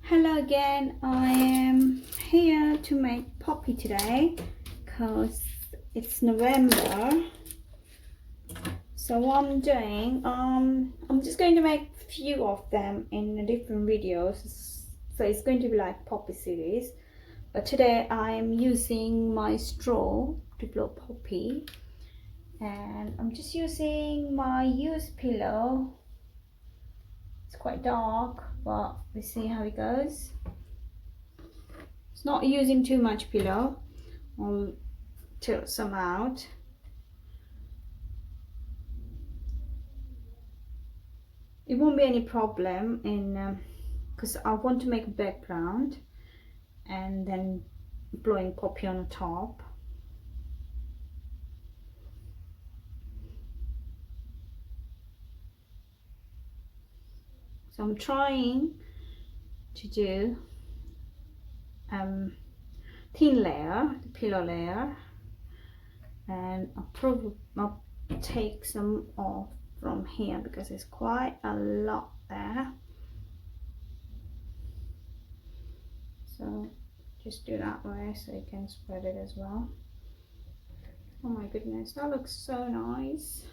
Hello again, I am here to make poppy today because it's November. So what I'm doing, I'm just going to make a few of them in different videos. So it's going to be like poppy series. But today I'm using my straw to blow poppy. And I'm just using my used pillow. It's quite dark, but we see how it goes. It's not using too much pillow. I'll tilt some out. It won't be any problem in because I want to make a background and then blowing poppy on the top. So I'm trying to do thin layer, the pillow layer, and I'll take some off from here because there's quite a lot there. So just do that way so you can spread it as well. Oh my goodness, that looks so nice.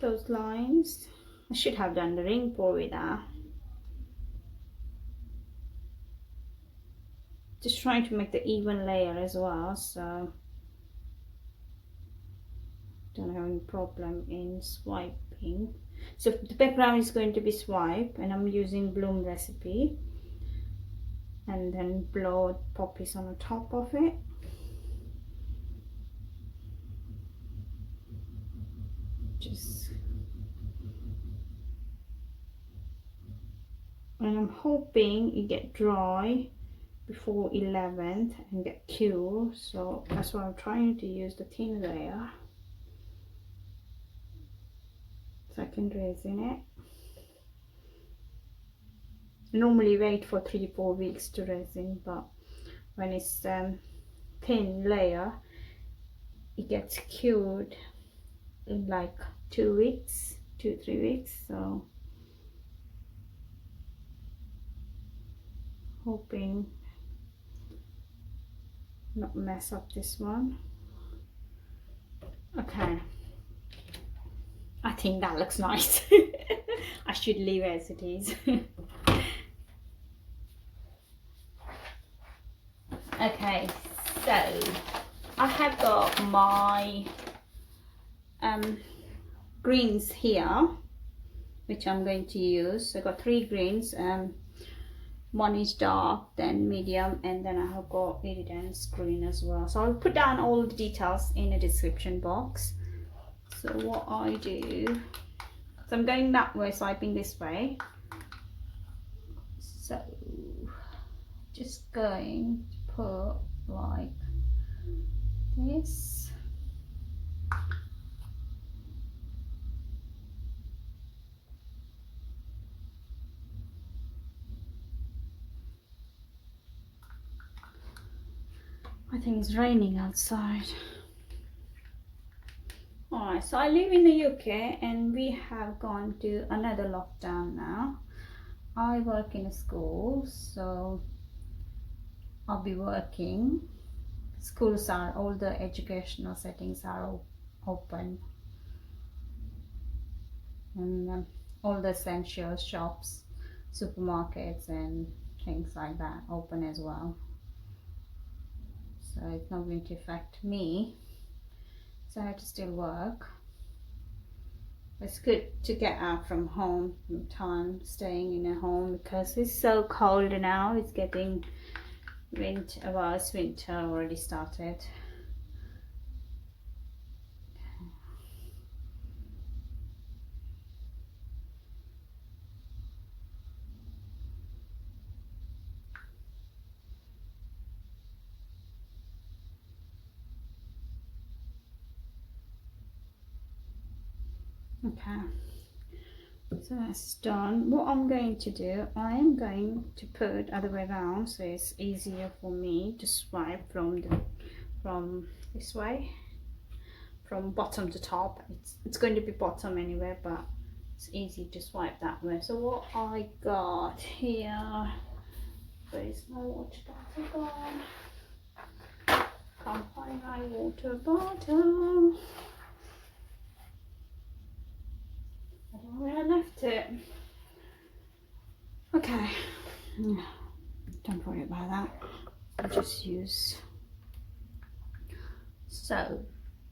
Those lines. I should have done the ring pour with that. Just trying to make the even layer as well, so don't have any problem in swiping. So the background is going to be swipe, and I'm using Bloom recipe, and then blow poppies on the top of it. Just, and I'm hoping it get dry before 11th and get cool, so that's why I'm trying to use the thin layer so I can resin it. I normally wait for 3-4 weeks to resin, but when it's thin layer it gets cured in like 2 weeks, 2-3 weeks, so hoping not mess up this one. Okay, I think that looks nice. I should leave it as it is. Okay, so I have got my greens here, which I'm going to use. I got 3 greens. One is dark, then medium, and then I have got iridescent green as well. So I'll put down all the details in the description box. So what I do, so I'm going that way, swiping this way. So just going to put like this. I think it's raining outside. Alright, so I live in the UK and we have gone to another lockdown now. I work in a school, so I'll be working. Schools are, all the educational settings are open. And all the essential shops, supermarkets and things like that open as well. So it's not going to affect me, so I have to still work. It's good to get out from home time, staying in a home, because it's so cold now. It's getting winter. Well, it's winter already started. Okay, so that's done. What I'm going to do, I am going to put other way around so it's easier for me to swipe from this way, from bottom to top. It's going to be bottom anyway, but it's easy to swipe that way. So what I got here, Where is my water bottle gone? Can't find my water bottle. I don't know where I left it. Okay, don't worry about that. I'll just use. So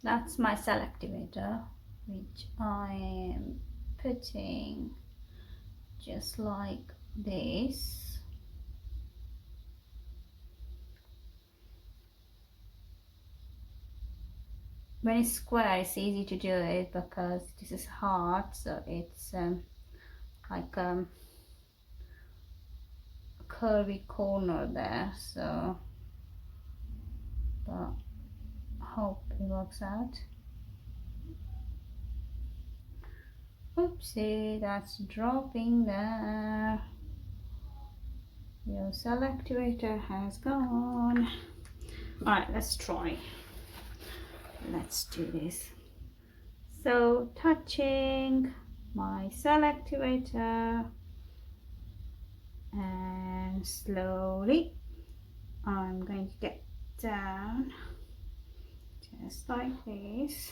that's my cell activator, which I am putting just like this. When it's square, it's easy to do it because this is hard, so it's like a curvy corner there, so but hope it works out. Oopsie, that's dropping there. Your cell activator has gone. Alright, let's try. Let's do this. So touching my cell activator and slowly I'm going to get down just like this.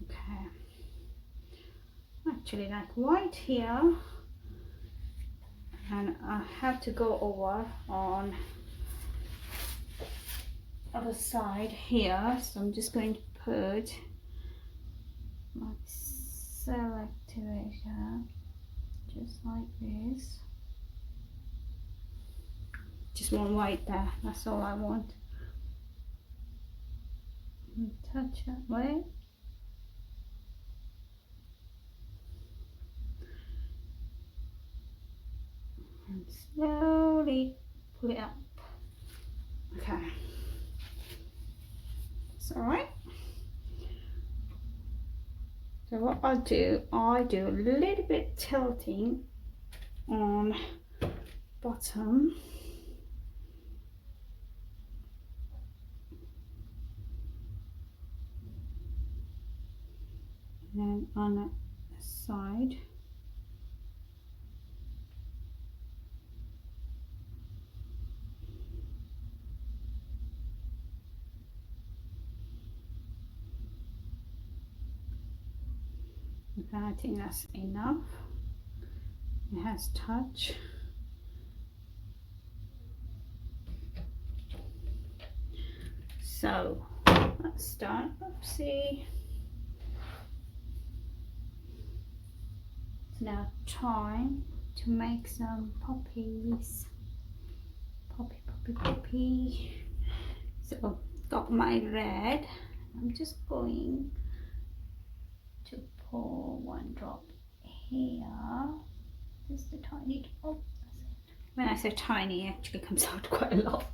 Okay, actually like white here, and I have to go over on other side here, so I'm just going to put my cell activator just like this. Just one white there, that's all I want. And touch that way. And slowly pull it up. Okay, it's all right. So what I do a little bit tilting on bottom. And then on the side. Okay, I think that's enough. It has touch. So let's start. Oopsie. It's now time to make some poppies. Poppy. So got my red. I'm just going to pour one drop here. Just a tiny drop. When I say tiny, it actually comes out quite a lot.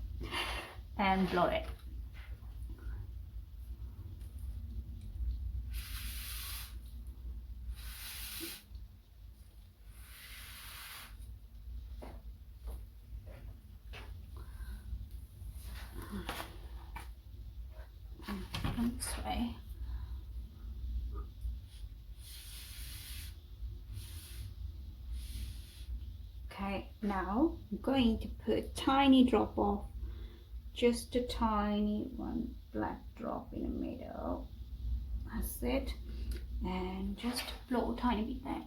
And blow it. This way. Okay, now I'm going to put a tiny drop of, just a tiny one black drop in the middle. That's it. And just blow a tiny bit there.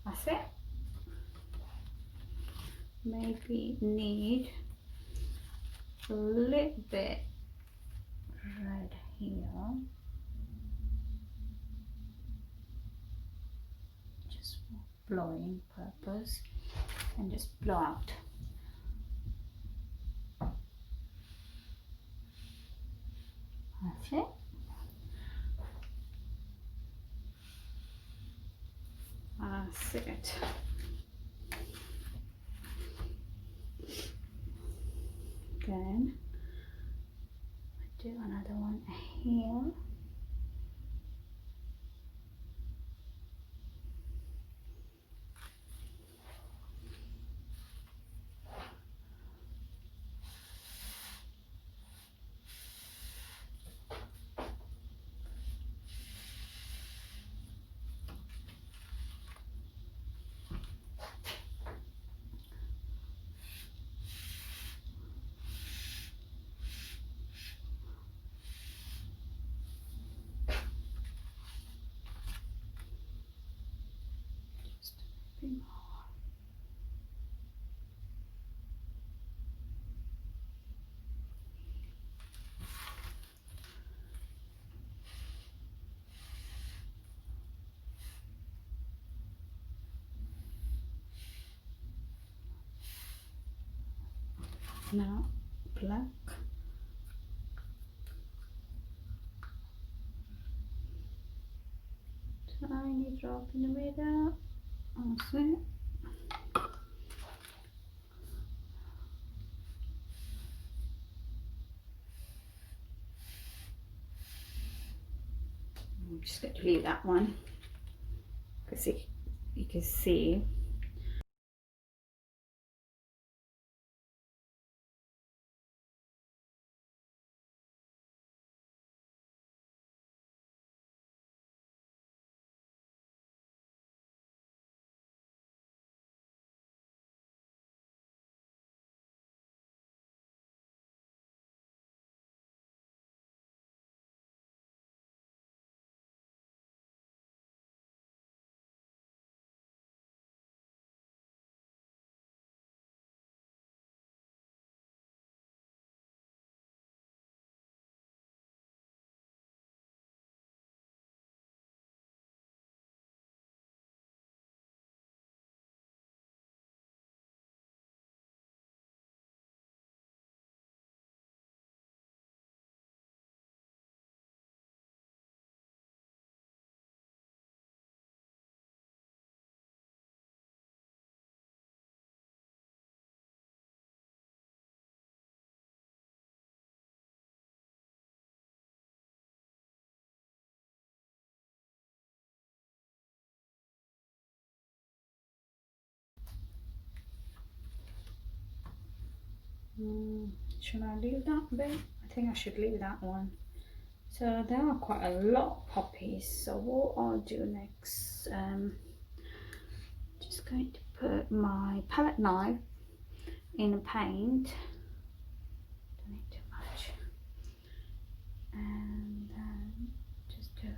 That's it. Maybe need a little bit red here. Just for blowing purpose. And just blow out. That's it. That's it. Again, I do another one here. bit more. Now black. Tiny drop in the middle. Also. I'm just going to leave that one because you can see. Should I leave that bit? I think I should leave that one. So there are quite a lot of poppies. So what I'll do next, just going to put my palette knife in a paint. Don't need too much. And then just do it.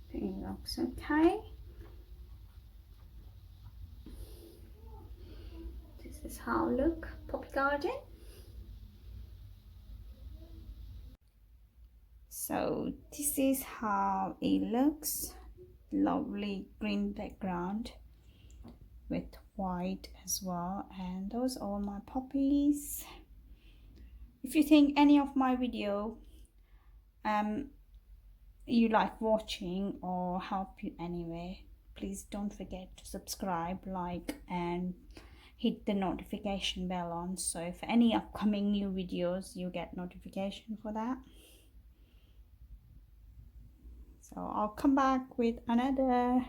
I think it looks okay. This is how I look, Poppy Garden. So this is how it looks. Lovely green background with white as well, and those are my poppies. If you think any of my video you like watching or help you anyway, please don't forget to subscribe, like, and hit the notification bell on, so for any upcoming new videos you get notification for that. So I'll come back with another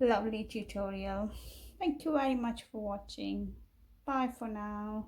lovely tutorial. Thank you very much for watching. Bye for now.